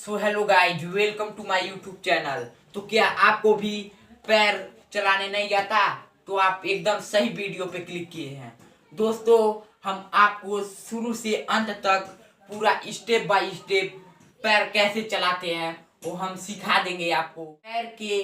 So hello guys, welcome to my YouTube channel. तो क्या आपको भी पैर चलाने नहीं आता? तो आप एकदम सही वीडियो पे क्लिक किए हैं। दोस्तों, हम आपको शुरू से अंत तक पूरा स्टेप बाय स्टेप पैर कैसे चलाते हैं वो हम सिखा देंगे आपको। पैर के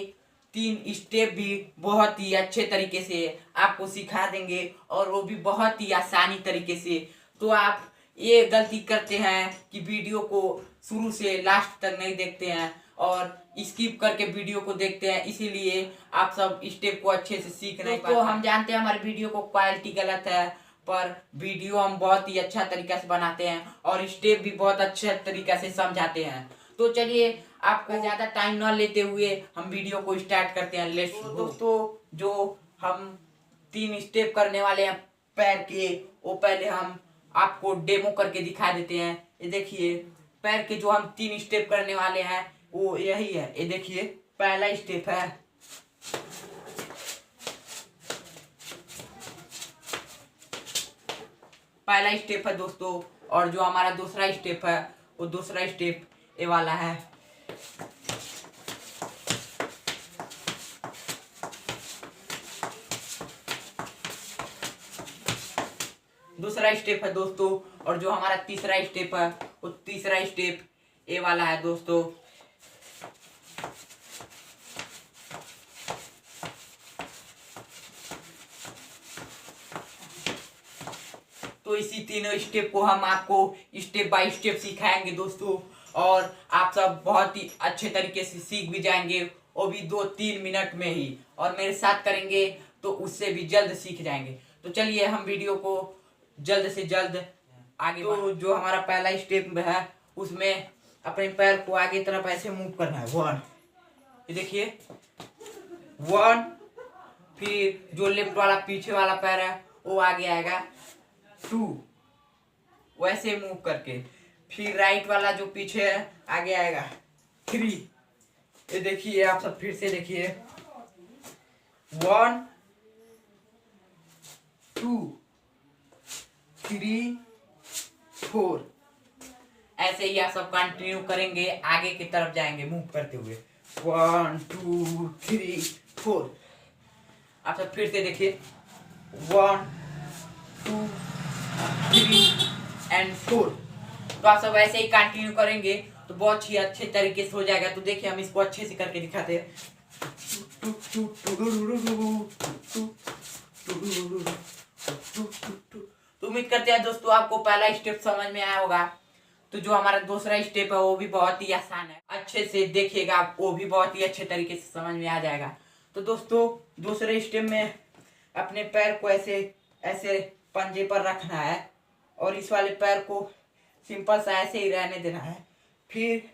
3 स्टेप भी बहुत ही अच्छे तरीके से आपको सिखा देंगे और वो भी बहुत ही आसानी तरीके से। तो आप ये गलती करते हैं कि वीडियो को शुरू से लास्ट तक नहीं देखते हैं और स्किप करके वीडियो को देखते हैं, इसीलिए आप सब स्टेप को अच्छे से सीख नहीं पाते। तो हम जानते हैं हमारे वीडियो को क्वालिटी गलत है, पर वीडियो हम बहुत ही अच्छा तरीका से बनाते हैं और स्टेप भी बहुत अच्छे तरीका से समझाते हैं। तो चलिए, आपको ज्यादा टाइम न लेते हुए हम वीडियो को स्टार्ट करते हैं। Let's go. दोस्तों, जो हम 3 स्टेप करने वाले हैं पैर के, वो पहले हम आपको डेमो करके दिखा देते हैं। ये देखिए, पैर के जो हम 3 स्टेप करने वाले हैं वो यही है। ये देखिए, पहला स्टेप है दोस्तों, और जो हमारा दूसरा स्टेप है वो दूसरा स्टेप ये वाला है। दूसरा स्टेप है दोस्तों, और जो हमारा तीसरा स्टेप है वो तीसरा स्टेप ए वाला है दोस्तों। तो इसी तीनों स्टेप को हम आपको स्टेप बाय स्टेप सिखाएंगे दोस्तों, और आप सब बहुत ही अच्छे तरीके से सीख भी जाएंगे, वो भी 2-3 मिनट में ही। और मेरे साथ करेंगे तो उससे भी जल्द सीख जाएंगे। तो चलिए, हम वीडियो को जल्द से जल्द आगे। तो जो हमारा पहला स्टेप है उसमें अपने पैर को आगे तरफ ऐसे मूव करना है। 1, ये देखिए 1। फिर जो लेफ्ट वाला पीछे वाला पैर है वो आगे आएगा 2, वैसे मूव करके। फिर राइट वाला जो पीछे है आगे आएगा 3। ये देखिए, आप सब फिर से देखिए 1 2 3 4। ऐसे ही आप सब कंटिन्यू करेंगे, आगे की तरफ जाएंगे मूव करते हुए। 1 2 3 4। आप सब फिर से देखिए 1 2 3 एंड 4। तो आप सब ऐसे ही कंटिन्यू करेंगे तो बहुत ही अच्छे तरीके से हो जाएगा। तो देखिए, हम इसको अच्छे से करके दिखाते हैं। तो उम्मीद करते हैं दोस्तों आपको पहला स्टेप समझ में आया होगा। तो जो हमारा दूसरा स्टेप है वो भी बहुत ही आसान है, अच्छे से देखिएगा, आप वो भी बहुत ही अच्छे तरीके से समझ में आ जाएगा। तो दोस्तों, दूसरे स्टेप में अपने पैर को ऐसे ऐसे पंजे पर रखना है और इस वाले पैर को सिंपल सा ऐसे ही रहने देना है। फिर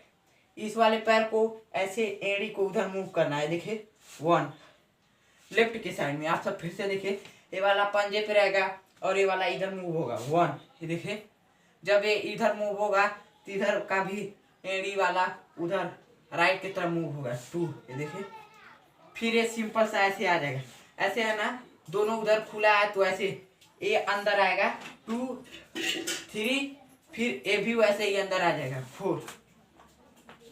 इस वाले पैर को ऐसे एड़ी को उधर मूव करना है। देखिए 1 लेफ्ट की साइड में। आप सब फिर से देखिए, ये वाला पंजे पे रहेगा और ये वाला इधर मूव होगा 1। ये देखिए, जब ये इधर मूव होगा तो इधर का भी एड़ी वाला उधर राइट की तरफ मूव होगा 2। ये देखिए, फिर ये सिंपल सा ऐसे आ जाएगा। ऐसे है ना, दोनों उधर खुला है तो ऐसे ये अंदर आएगा 2 3। फिर ये भी वैसे ही अंदर आ जाएगा 4।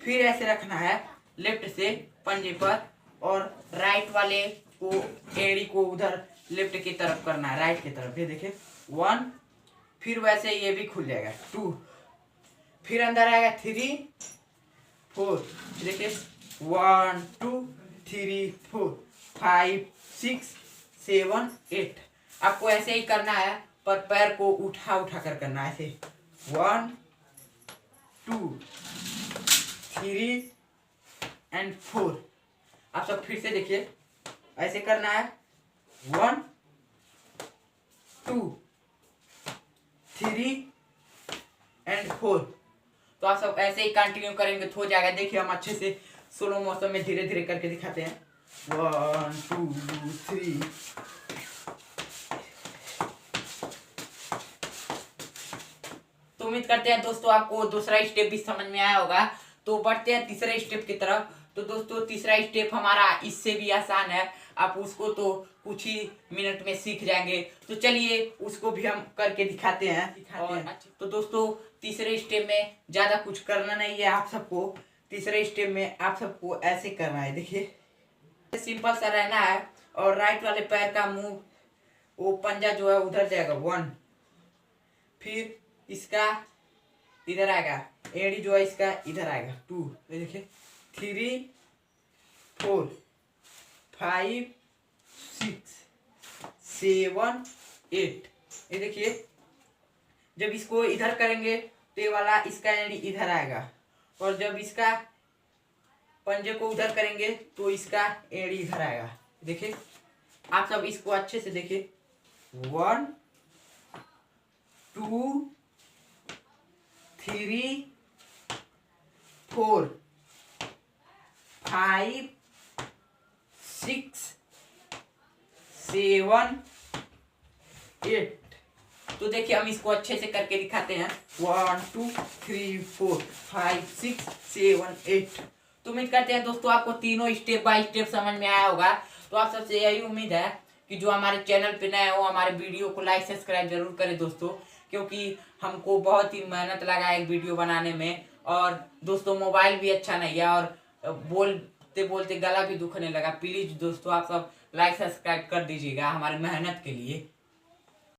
फिर ऐसे रखना है लेफ्ट से पंजे पर और राइट वाले को एड़ी को उधर लेफ्ट की तरफ करना है, राइट की तरफ। ये देखिए 1। फिर वैसे ये भी खुल जाएगा 2। फिर अंदर आएगा 3 4। देखिए 1 2 3 4 5 6 7 8। आपको ऐसे ही करना है, पर पैर को उठा उठा कर करना है ऐसे। 1 2 3 एंड 4। आप सब फिर से देखिए, ऐसे करना है 1 2 3 एंड 4। तो आप सब ऐसे ही कंटिन्यू करेंगे तो हो जाएगा। देखिए, हम अच्छे से स्लो मोशन में धीरे धीरे करके दिखाते हैं। 1 2 3। तो उम्मीद करते हैं दोस्तों आपको दूसरा स्टेप भी समझ में आया होगा। तो बढ़ते हैं तीसरे स्टेप की तरफ। तो दोस्तों, तीसरा स्टेप हमारा इससे भी आसान है, आप उसको तो कुछ ही मिनट में सीख जाएंगे। तो चलिए, उसको भी हम करके दिखाते हैं। तो दोस्तों, तीसरे स्टेप में ज्यादा कुछ करना नहीं है आप सबको। तीसरे स्टेप में आप सबको ऐसे करना है, देखिए सिंपल सा रहना है। और राइट वाले पैर का मुंह वो पंजा जो है उधर जाएगा 1, फिर इसका इधर आएगा, एड़ी जो है इसका इधर आएगा 2, ये देखिए 3 4 5 6 7 8। ये देखिए जब इसको इधर करेंगे तो ये वाला इसका एड़ी इधर आएगा, और जब इसका पंजे को उधर करेंगे तो इसका एड़ी इधर आएगा। देखिए आप सब इसको अच्छे से देखिए 1 2 3 4 5 6 7 8। तो देखिए हम इसको अच्छे से करके दिखाते हैं 1 2 3 4 5 6 7 8। तो उम्मीद करते हैं दोस्तों आपको तीनों स्टेप बाय स्टेप समझ में आया होगा। तो आप सबसे यही उम्मीद है कि जो हमारे चैनल पे नए हो हमारे वीडियो को लाइक सब्सक्राइब जरूर करें दोस्तों, क्योंकि हमको बहुत ही मेहनत लगा एक वीडियो बनाने में। और दोस्तों मोबाइल भी अच्छा नहीं है और बोलते बोलते गला भी दुखने लगा। प्लीज दोस्तों आप सब लाइक सब्सक्राइब कर दीजिएगा हमारी मेहनत के लिए।